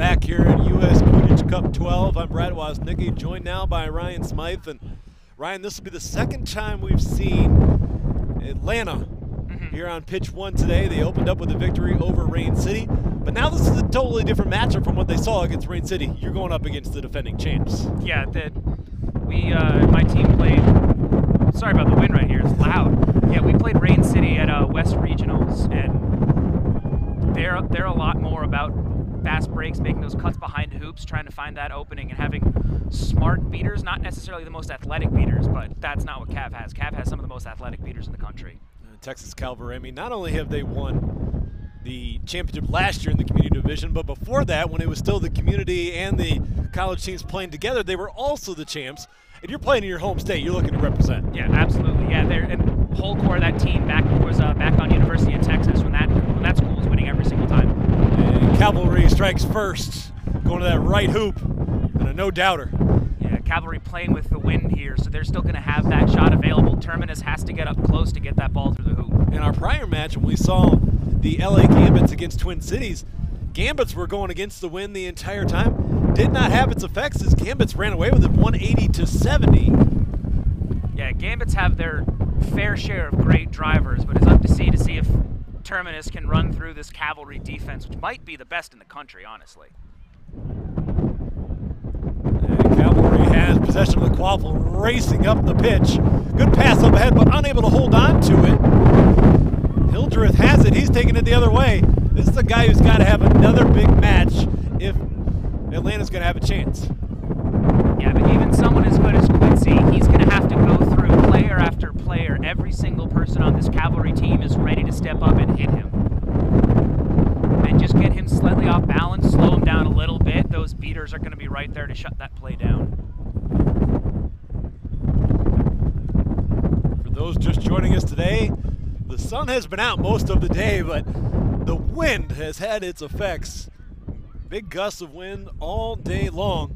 back here at U.S. Quidditch Cup 12. I'm Brad Woznicki, joined now by Ryan Smythe. And Ryan, this will be the second time we've seen Atlanta here on pitch 1 today. They opened up with a victory over Rain City, but now this is a totally different matchup from what they saw against Rain City. You're going up against the defending champs. Yeah, my team played. Sorry about the wind right here. It's loud. Yeah, we played Rain City at West Regionals, and they're a lot more about fast breaks, making those cuts behind hoops, trying to find that opening, and having smart beaters. Not necessarily the most athletic beaters, but that's not what Cav has. Cav has some of the most athletic beaters in the country. Texas Cavalry, I mean, not only have they won the championship last year in the community division, but before that, when it was still the community and the college teams playing together, they were also the champs. And you're playing in your home state, you're looking to represent. Yeah, absolutely. Yeah, and whole core of that team was back on University of Texas when that school was winning every single time. And Cavalry strikes first, going to that right hoop, and a no-doubter. Yeah, Cavalry playing with the wind here, so they're still going to have that shot available. Terminus has to get up close to get that ball through the hoop. In our prior match, when we saw the LA Gambits against Twin Cities, Gambits were going against the wind the entire time. Did not have its effects as Gambits ran away with it 180-70. Yeah, Gambits have their fair share of great drivers, but it's up to see if Terminus can run through this Cavalry defense, which might be the best in the country, honestly. And Cavalry has possession of the quaffle, racing up the pitch. Good pass up ahead, but unable to hold on to it. Hildreth has it. He's taking it the other way. This is a guy who's got to have another big match if Atlanta's going to have a chance. Yeah, but even someone as good as Quincy, he's going to have to go through player after player. Every single person on this Cavalry team is ready to step up and hit him. And just get him slightly off balance, slow him down a little bit. Those beaters are going to be right there to shut that play down. For those just joining us today, the sun has been out most of the day, but the wind has had its effects. Big gusts of wind all day long.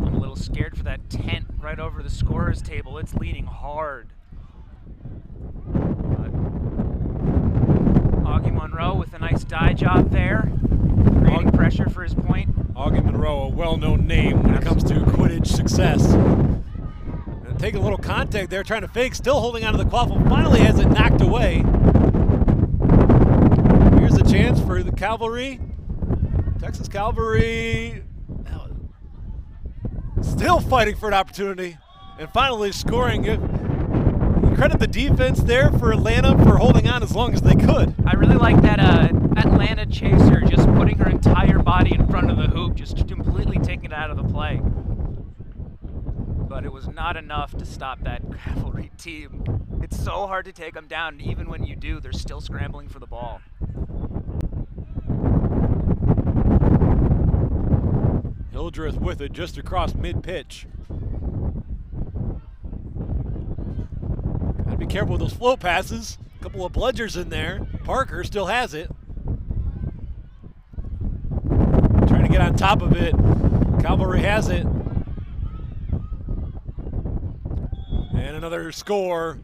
I'm a little scared for that tent right over the scorer's table. It's leaning hard. But Augie Monroe with a nice die job there, creating pressure for his point. Augie Monroe, a well-known name when it comes to Quidditch success. And taking a little contact there, trying to fake, still holding onto the quaffle, finally has it knocked away. Here's a chance for the Cavalry. Texas Cavalry still fighting for an opportunity and finally scoring it. Credit the defense there for Atlanta for holding on as long as they could. I really like that Atlanta chaser just putting her entire body in front of the hoop, just completely taking it out of the play. But it was not enough to stop that Cavalry team. It's so hard to take them down, and even when you do, they're still scrambling for the ball. Hildreth with it just across mid-pitch. Gotta be careful with those float passes. A couple of bludgers in there. Parker still has it. Trying to get on top of it. Cavalry has it. And another score.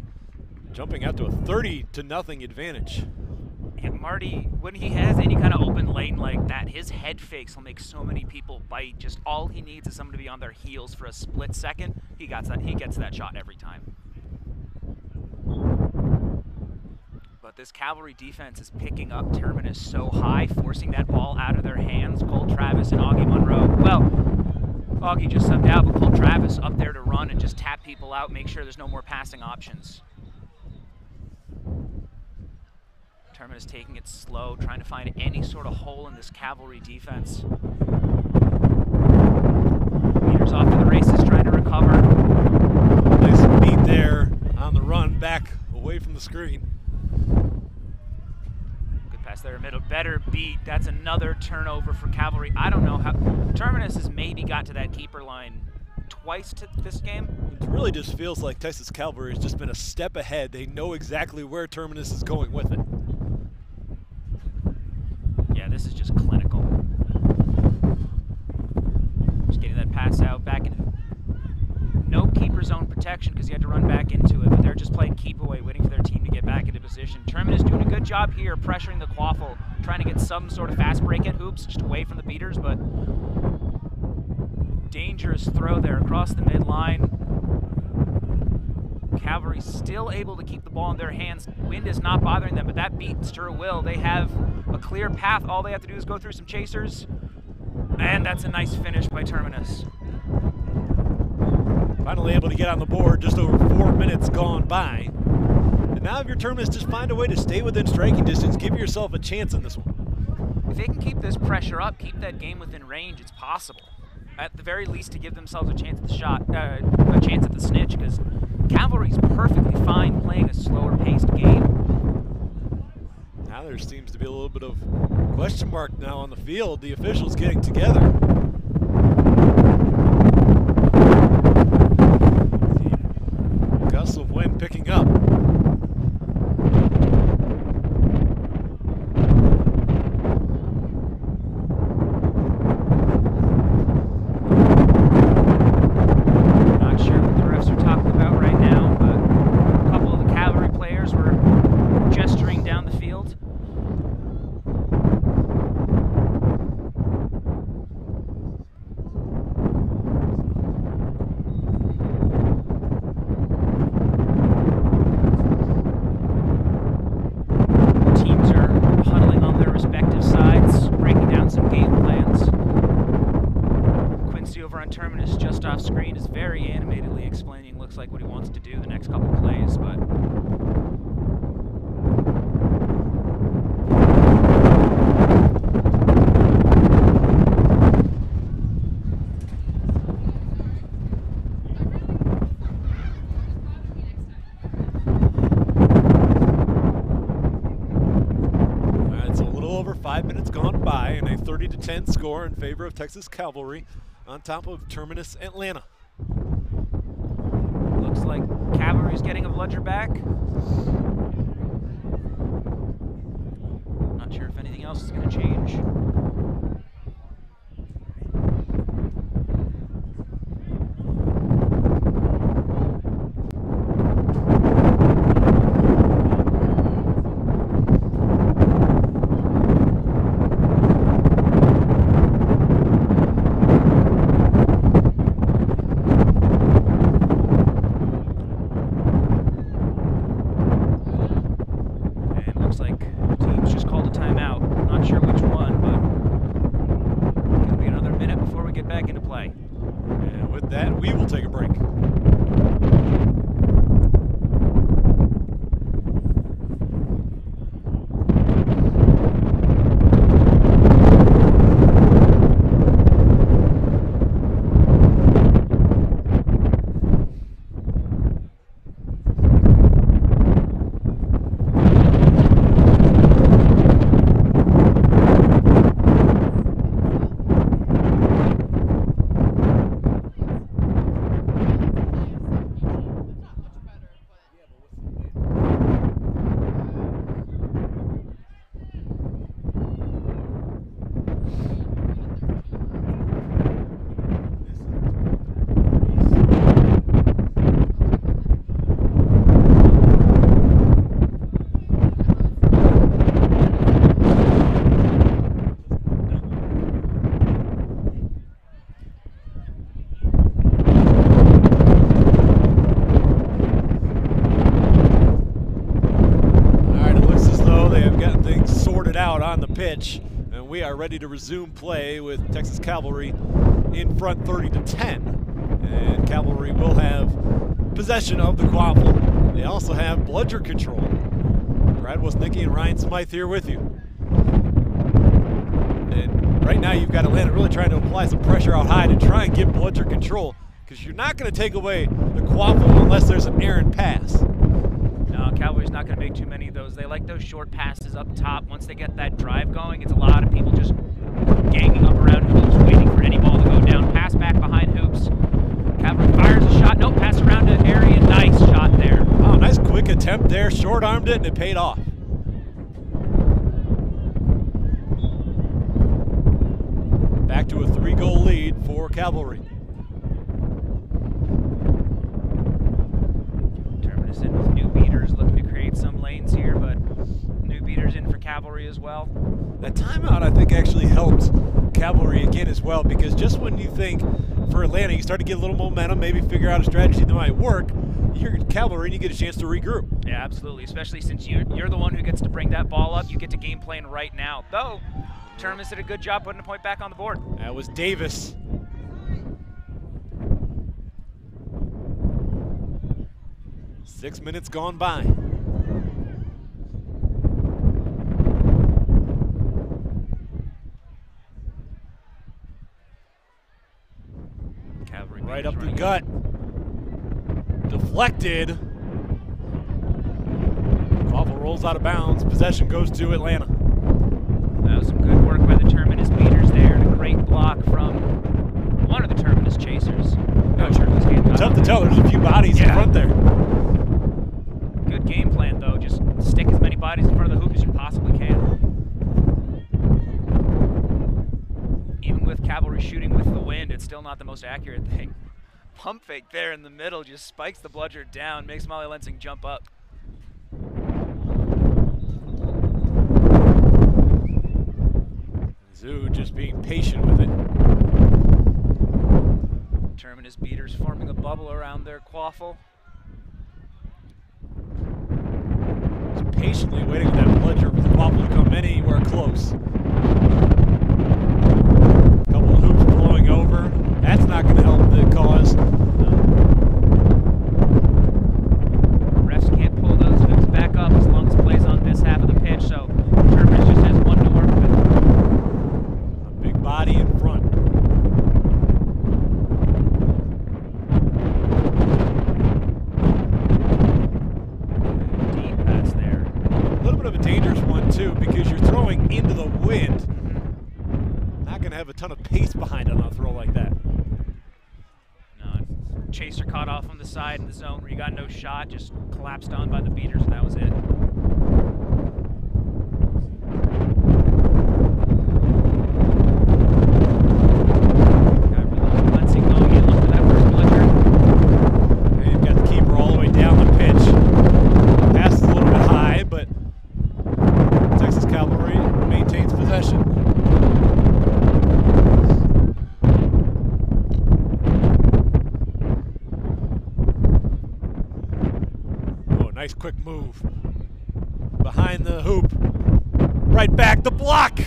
Jumping out to a 30-0 advantage. And Marty, when he has any kind of open lane like that, his head fakes will make so many people bite. Just all he needs is someone to be on their heels for a split second. He gets that shot every time. But this Cavalry defense is picking up Terminus so high, forcing that ball out of their hands. Cole Travis and Augie Monroe. Well, Augie just subbed out, but Cole Travis up there to run and just tap people out, make sure there's no more passing options. Terminus taking it slow, trying to find any sort of hole in this Cavalry defense. Leaders off to the races, trying to recover. Nice beat there on the run, back away from the screen. Good pass there, middle, better beat. That's another turnover for Cavalry. I don't know how, Terminus has maybe got to that keeper line twice to this game. It really just feels like Texas Cavalry has just been a step ahead. They know exactly where Terminus is going with it. Yeah, this is just clinical. Just getting that pass out back in. No keeper zone protection because he had to run back into it, but they're just playing keep away, waiting for their team to get back into position. Terminus doing a good job here, pressuring the Quaffle, trying to get some sort of fast break at hoops, just away from the beaters, but dangerous throw there across the midline. Cavalry still able to keep the ball in their hands. Wind is not bothering them, but that beat stir will. They have a clear path. All they have to do is go through some chasers, and that's a nice finish by Terminus. Finally able to get on the board, just over 4 minutes gone by. And now if you're Terminus, just find a way to stay within striking distance, give yourself a chance in this one. If they can keep this pressure up, keep that game within range, it's possible. At the very least, to give themselves a chance at the shot, a chance at the snitch, because Cavalry's perfectly fine playing a slower paced game. Now there seems to be a little bit of question mark now on the field. The officials getting together. The gust of wind picking up. Terminus just off screen is very animatedly explaining, looks like what he wants to do the next couple plays, but it's a little over 5 minutes gone by and a 30-10 score in favor of Texas Cavalry on top of Terminus Atlanta. Looks like Cavalry's getting a bludger back. Not sure if anything else is going to change. Pitch, and we are ready to resume play with Texas Cavalry in front 30-10, and Cavalry will have possession of the Quaffle. They also have bludger control. Brad Woznicki and Ryan Smythe here with you. And right now you've got Atlanta really trying to apply some pressure out high to try and get bludger control, because you're not going to take away the Quaffle unless there's an errant pass. No, Cavalry's not going to make too many of those. They like those short passes up top. Once they get that drive going, it's a lot of people just ganging up around hoops, waiting for any ball to go down. Pass back behind hoops. Cavalry fires a shot. Nope, pass around to area. Nice shot there. Oh, nice quick attempt there. Short-armed it, and it paid off. Back to a 3-goal lead for Cavalry. Terminus in with new beaters, looking to create some lanes here, but new beaters in for Cavalry as well. That timeout, I think, actually helped Cavalry again as well, because just when you think for Atlanta, you start to get a little momentum, maybe figure out a strategy that might work, you're Cavalry and you get a chance to regroup. Yeah, absolutely, especially since you're the one who gets to bring that ball up. You get to game plan right now. Though, Terminus did a good job putting a point back on the board. That was Davis. Six minutes gone by. Cavalry right up the gut. Deflected. Quaffle rolls out of bounds. Possession goes to Atlanta. That was some good work by the Terminus beaters there, and a great block from one of the Terminus chasers. Not sure who's getting tough to tell. There's a few bodies in front there. Good game plan, though. Just stick as many bodies in front of the hoop as you possibly can. Even with Cavalry shooting with the wind, it's still not the most accurate thing. Pump fake there in the middle just spikes the bludger down, makes Molly Lensing jump up. Zoo just being patient with it. Terminus beaters forming a bubble around their Quaffle. Just patiently waiting for that bludger for the Quaffle to come anywhere close. A couple of hoops blowing over. That's not going to help the cause. Refs can't pull those hoops back up as long as it plays on this half of the pitch, so Terminus just has one to work with. A big body in front. Deep pass there. A little bit of a dangerous one, too, because you're throwing into the wind. Not going to have a ton of pace behind it on a throw like that. No, chaser caught off on the side in the zone where you got no shot, just collapsed on by the beaters, and that was it. Lensing going in, look for that first bludger. And you've got the keeper all the way down the pitch. Pass is a little bit high, but Texas Cavalry maintains possession. Nice quick move. Behind the hoop. Right back, the block!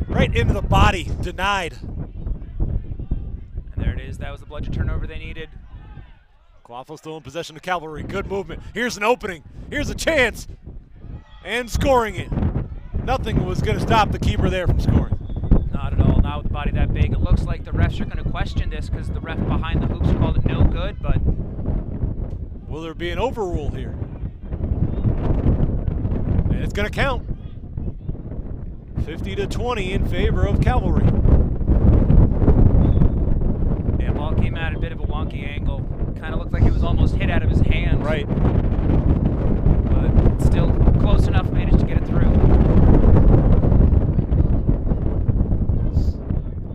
Right into the body, denied. And there it is, that was the bludger turnover they needed. Quaffle still in possession of Cavalry, good movement. Here's an opening, here's a chance. And scoring it. Nothing was gonna stop the keeper there from scoring. Not at all, not with the body that big. It looks like the refs are gonna question this because the ref behind the hoops called it no good, but will there be an overrule here? And it's going to count. 50-20 in favor of Cavalry. Yeah, ball came out at a bit of a wonky angle. Kind of looked like it was almost hit out of his hand. Right. But still close enough, managed to get it through.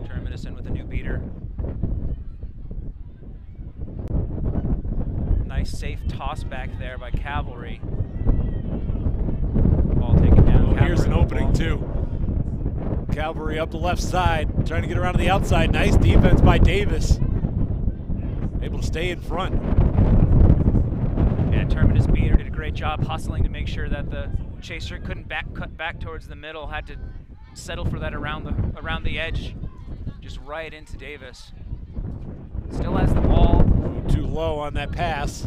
Terminus in with a new beater. Nice safe toss back there by Cavalry. Ball taken down. Oh, here's an opening too. Cavalry up the left side, trying to get around to the outside. Nice defense by Davis. Able to stay in front. Yeah, Terminus beater did a great job hustling to make sure that the chaser couldn't cut back towards the middle. Had to settle for that around the edge, just right into Davis. Still has the ball. Too low on that pass.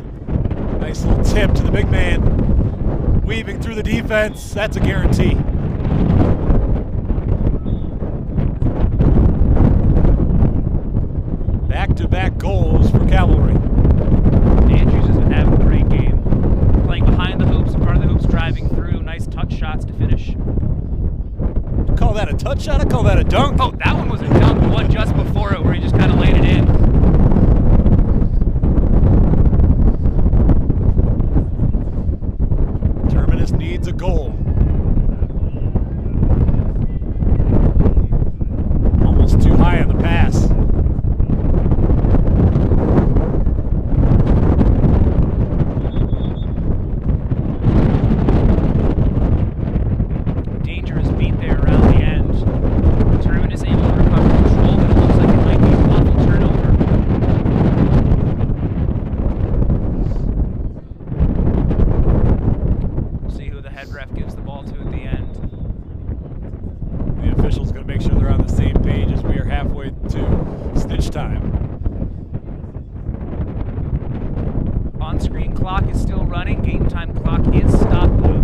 Nice little tip to the big man. Weaving through the defense. That's a guarantee. Back-to-back goals for Cavalry. Andrews has been having a great game. Playing behind the hoops, in front of the hoops, driving through. Nice touch shots to finish. Call that a touch shot? I call that a dunk. Oh, that one was a dunk. The one just before it where he just kind of laid it in. Terminus needs a goal. Almost too high on the pass. clock is still running. Game time clock is stopped though.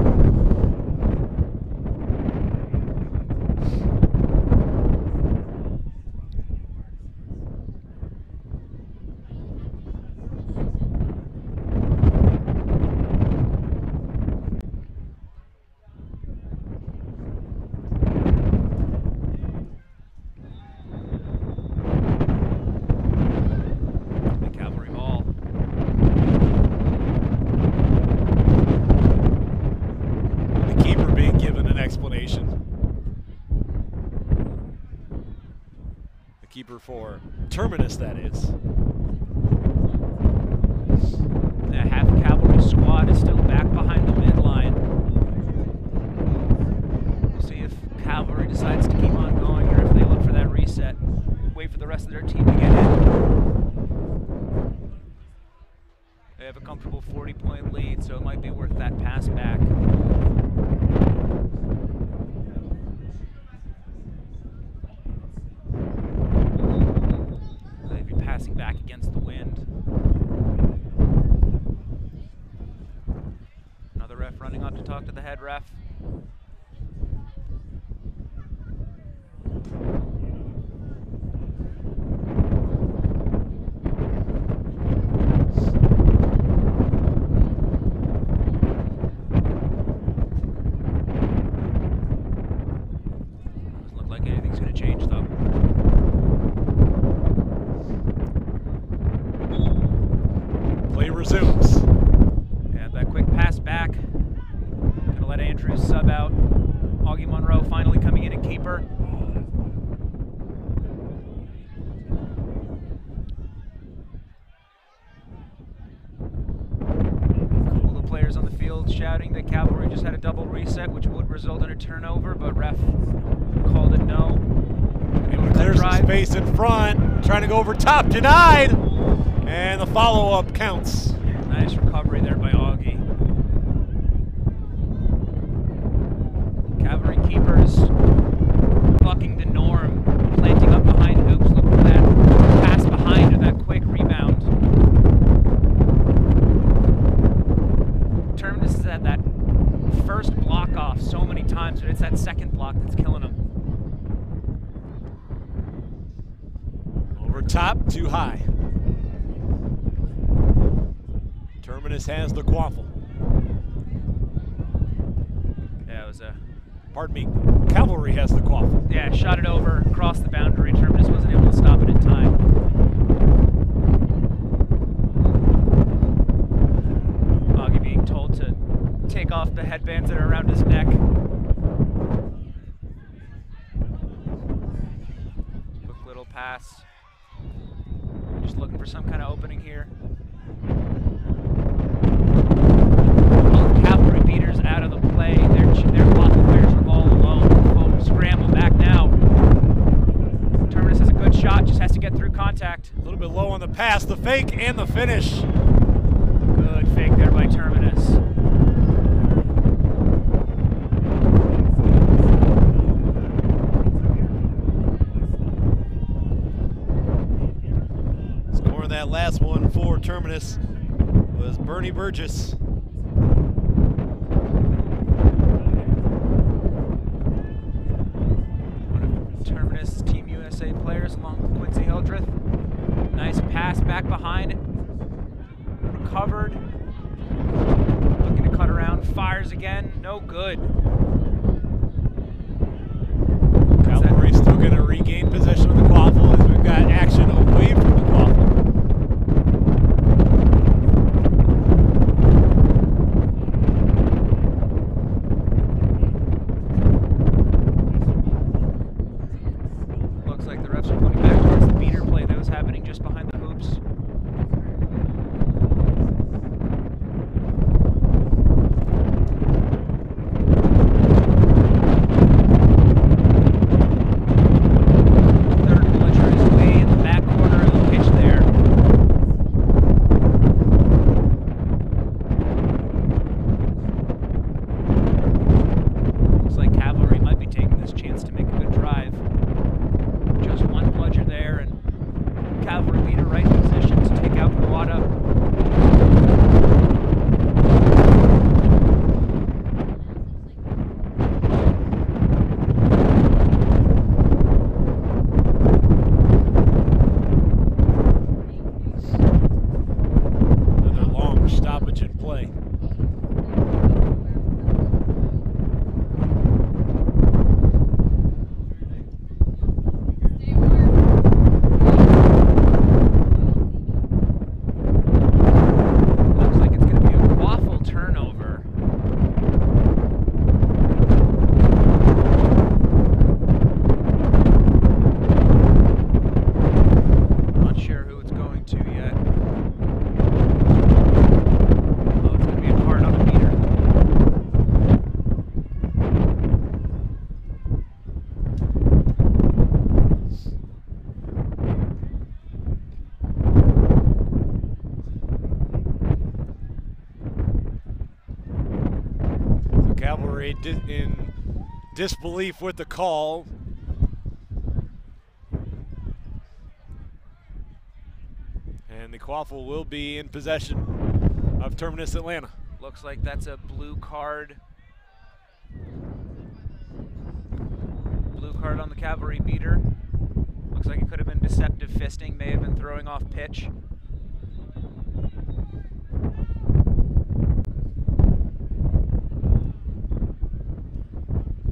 Keeper for Terminus, that is. The half cavalry squad is still back behind the midline. We'll see if cavalry decides to keep on going or if they look for that reset. Wait for the rest of their team to get in. They have a comfortable 40-point lead, so it might be worth that pass back. Passing back against the wind. Another ref running up to talk to the head ref. Doesn't look like anything's going to change though. Play resumes. Yeah, that quick pass back. Gonna let Andrews sub out. Augie Monroe finally coming in at keeper. A couple of the players on the field shouting that Cavalry just had a double reset, which would result in a turnover, but ref called it no. There's some space in front. Trying to go over top. Denied. And the follow-up counts. Nice recovery there by Augie. Cavalry keepers bucking the norm, planting up behind hoops, looking for that pass behind or that quick rebound. Terminus has had that first block off so many times, but it's that second block that's killing him. Over top, too high. Terminus has the quaffle. Yeah, it was a... Pardon me, Cavalry has the quaffle. Yeah, shot it over, crossed the boundary. Terminus wasn't able to stop it in time. Augie being told to take off the headbands that are around his neck. Quick little pass. Just looking for some kind of opening here. Cavalry beaters out of the play. Their blocking players are all alone. Full scramble back now. Terminus has a good shot, just has to get through contact. A little bit low on the pass, the fake and the finish. Good fake there by Terminus. Scoring that last one for Terminus was Bernie Burgess. Terminus Team USA players along with Quincy Hildreth. Nice pass back behind. Recovered. Looking to cut around. Fires again. No good. Cavalry still going to regain possession of the quaffle as we've got action away from the quaffle. Just behind the hoops. Third villager is way in the back corner of the play. Looks like it's going to be a waffle turnover. Not sure who it's going to yet. Oh, it's going to be a card on the meter. So Cavalry in disbelief with the call. And the Quaffle will be in possession of Terminus Atlanta. Looks like that's a blue card. Blue card on the Cavalry beater. Looks like it could have been deceptive fisting, may have been throwing off pitch.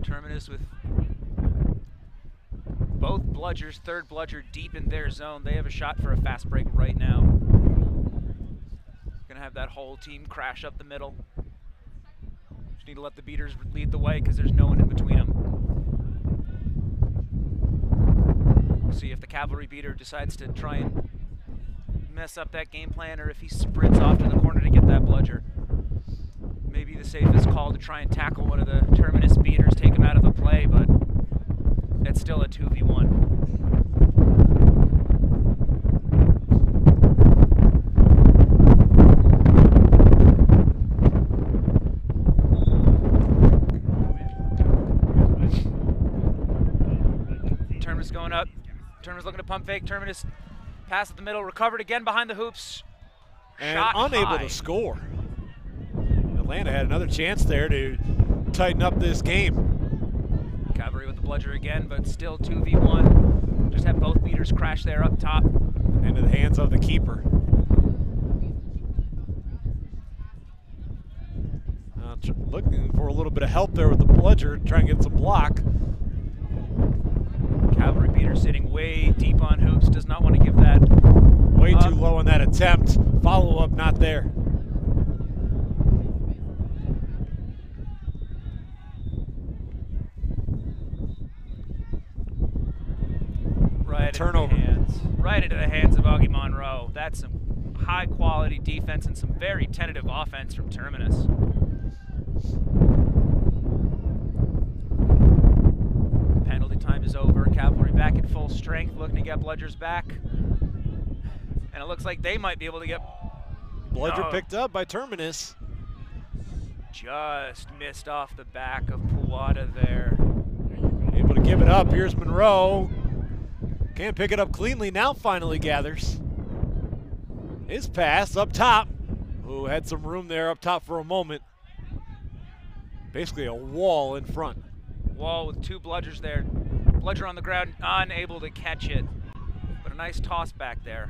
Terminus with both bludgers, third bludger deep in their zone. They have a shot for a fast break right now. Gonna have that whole team crash up the middle. Just need to let the beaters lead the way because there's no one in between them. We'll see if the Cavalry beater decides to try and mess up that game plan or if he sprints off to the corner to get that bludger. Maybe the safest call to try and tackle one of the Terminus beaters, take him out of the play, but it's still a 2v1. Terminus going up. Terminus looking to pump fake. Terminus pass at the middle, recovered again behind the hoops. And Shot unable high. to score. Atlanta had another chance there to tighten up this game. Cavalry with the bludger again, but still 2v1. Just have both beaters crash there up top. Into the hands of the keeper. Looking for a little bit of help there with the bludger, trying to get some block. Cavalry beater sitting way deep on hoops, does not want to give that Way up. too low on that attempt. Follow-up not there. Right Turnover. Right into the hands of Augie Monroe. That's some high-quality defense and some very tentative offense from Terminus. Penalty time is over. Cavalry back at full strength, looking to get bludgers back. And it looks like they might be able to get... Bludger Oh. picked up by Terminus. Just missed off the back of Puwata there. Able to give it up. Here's Monroe. Can't pick it up cleanly. Now finally gathers. His pass up top. Who had some room there up top for a moment. Basically a wall in front. Wall with two bludgers there. Bludger on the ground, unable to catch it. But a nice toss back there.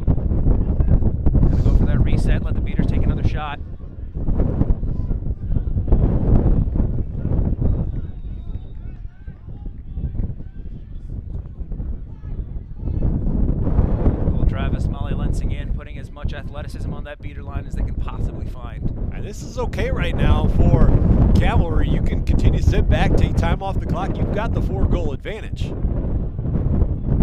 Gonna go for that reset, let the beaters take another shot. Cole Travis, Molly Lensing in, putting as much athleticism on that beater line as they can possibly find. And this is okay right now for Cavalry. You can continue to sit back, take time off the clock. You've got the 4-goal advantage.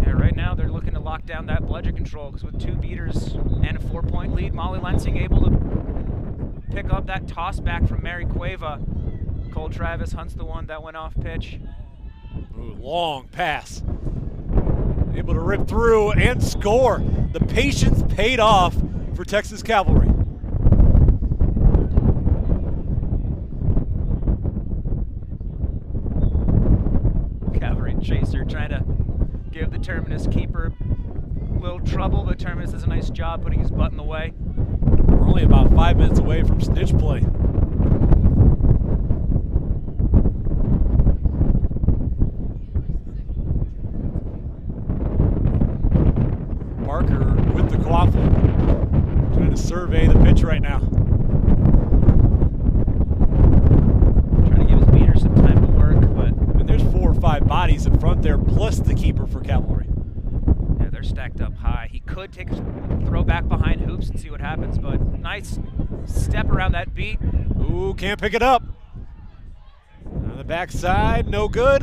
Yeah, right now they're looking to lock down that bludger control because with two beaters and a 4-point lead, Molly Lensing able to pick up that toss back from Mary Cueva. Cole Travis hunts the one that went off pitch. Ooh, long pass. Able to rip through and score. The patience paid off for Texas Cavalry. Cavalry chaser trying to give the Terminus keeper a little trouble, but Terminus does a nice job putting his butt in the way. We're only about 5 minutes away from snitch play. Parker with the quaffle. Trying to survey the pitch right now. plus the keeper for Cavalry. Yeah, they're stacked up high. He could take a throw back behind hoops and see what happens, but nice step around that beat. Ooh, can't pick it up. On the backside, no good.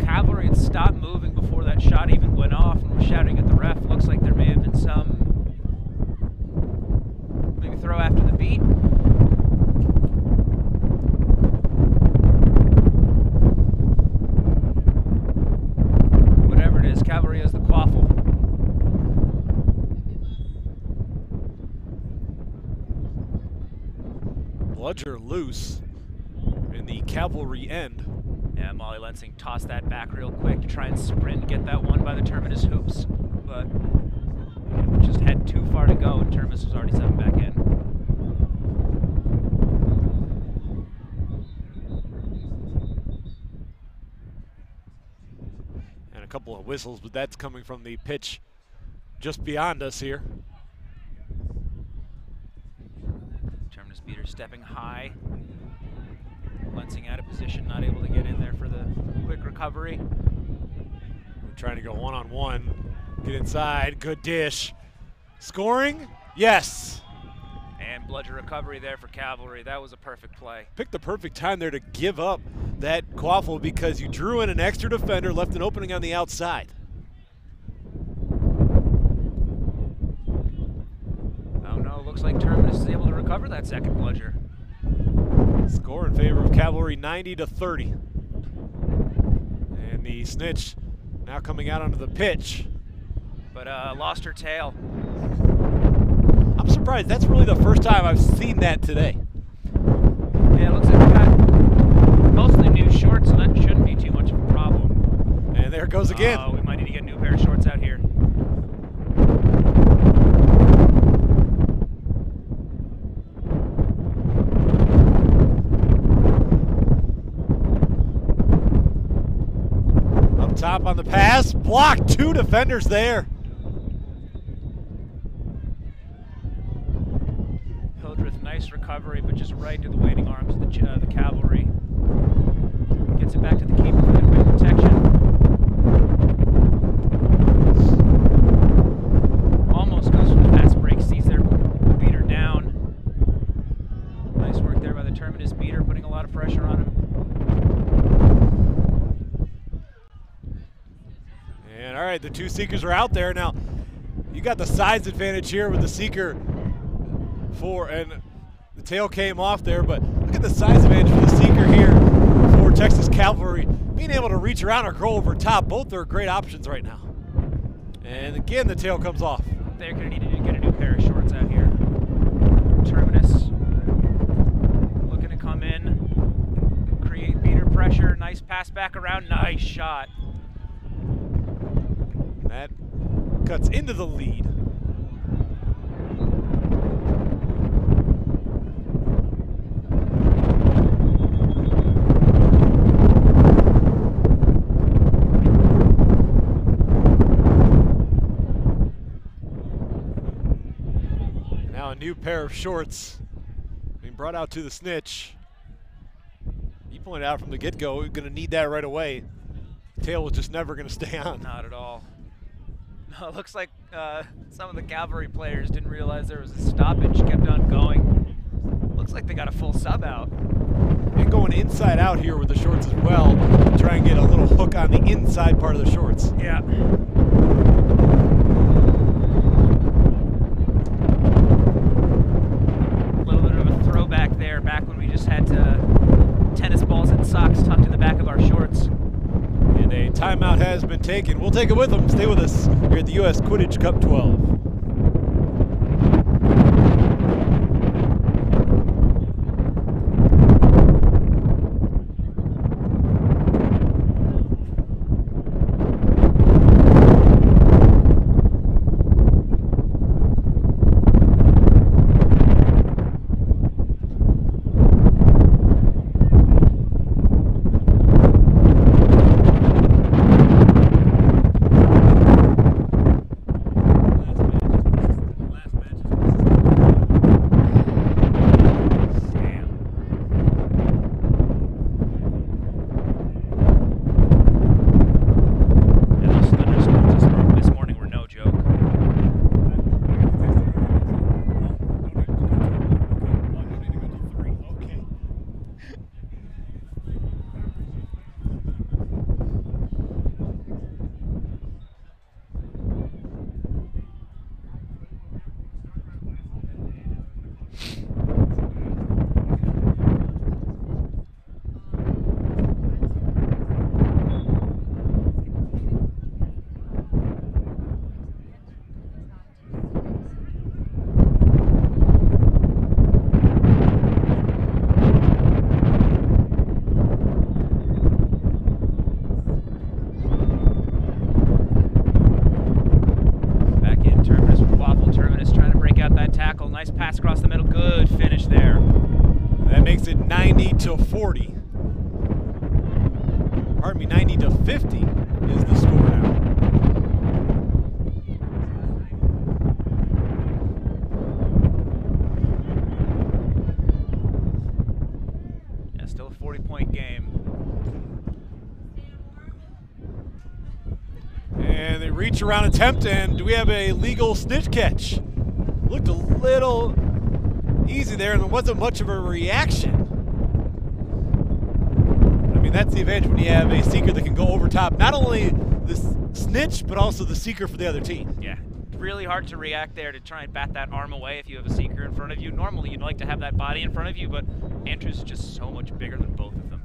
Cavalry had stopped moving before that shot even went off and was shouting at the ref. Looks like there may have been some maybe throw after the beat. Whatever it is, Cavalry has the quaffle. Bludger loose in the Cavalry end. Yeah, Molly Lensing tossed that back real quick to try and sprint and get that one by the Terminus hoops, but just had too far to go and Terminus was already 7 back in. And a couple of whistles, but that's coming from the pitch just beyond us here. Terminus beater stepping high. Lensing out of position, not able to get in there for the quick recovery. We're trying to go one-on-one. Get inside, good dish. Scoring? Yes. And bludger recovery there for Cavalry. That was a perfect play. Picked the perfect time there to give up that quaffle because you drew in an extra defender, left an opening on the outside. Oh no, looks like Terminus is able to recover that second bludger. Score in favor of Cavalry, 90-30. And the snitch now coming out onto the pitch. But lost her tail. I'm surprised. That's really the first time I've seen that today. Yeah, it looks like we got mostly new shorts, so that shouldn't be too much of a problem. And there it goes again. Oh, we might need to get a new pair of shorts out here. Top on the pass, blocked, 2 defenders there. Hildreth, nice recovery, but just right to the waiting arms of the Cavalry. Gets it back to the keeper for the quick protection. Almost goes for the fast break, sees their beater down. Nice work there by the Terminus beater, putting a lot of pressure on him. And all right, the 2 seekers are out there. Now, you got the size advantage here with the seeker and the tail came off there, but look at the size advantage for the seeker here for Texas Cavalry. Being able to reach around or go over top, both are great options right now. And again, the tail comes off. They're going to need to get a new pair of shorts out here. Terminus looking to come in, create beater pressure, nice pass back around, nice shot. That cuts into the lead. Now a new pair of shorts being brought out to the snitch. He pointed out from the get-go, we're going to need that right away. Tail was just never going to stay on. Not at all. No, it looks like some of the Cavalry players didn't realize there was a stoppage, kept on going. Looks like they got a full sub out. And going inside out here with the shorts as well, to try and get a little hook on the inside part of the shorts. Yeah. A little bit of a throwback there, back when we just had tennis balls and socks tucked in the back of our shorts. And a timeout has been taken. We'll take it with them. Stay with us here at the U.S. Quidditch Cup 12. Nice pass across the middle. Good finish there. That makes it 90-40. Pardon me, 90-50 is the score now. Yeah, still a 40-point game. And they reach around attempt, and do we have a legal snitch catch? Looked a little easy there, and there wasn't much of a reaction. I mean, that's the advantage when you have a seeker that can go over top, not only the snitch, but also the seeker for the other team. Yeah, it's really hard to react there to try and bat that arm away if you have a seeker in front of you. Normally, you'd like to have that body in front of you, but Andrew's is just so much bigger than both of them.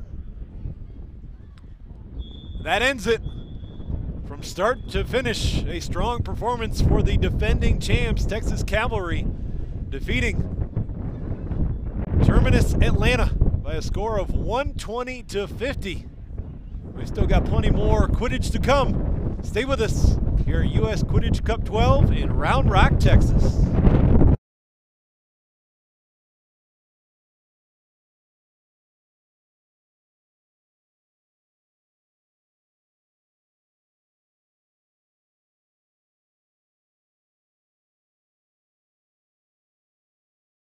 That ends it. From start to finish, a strong performance for the defending champs, Texas Cavalry, defeating Terminus Atlanta by a score of 120-50. We've still got plenty more Quidditch to come. Stay with us here at US Quidditch Cup 12 in Round Rock, Texas.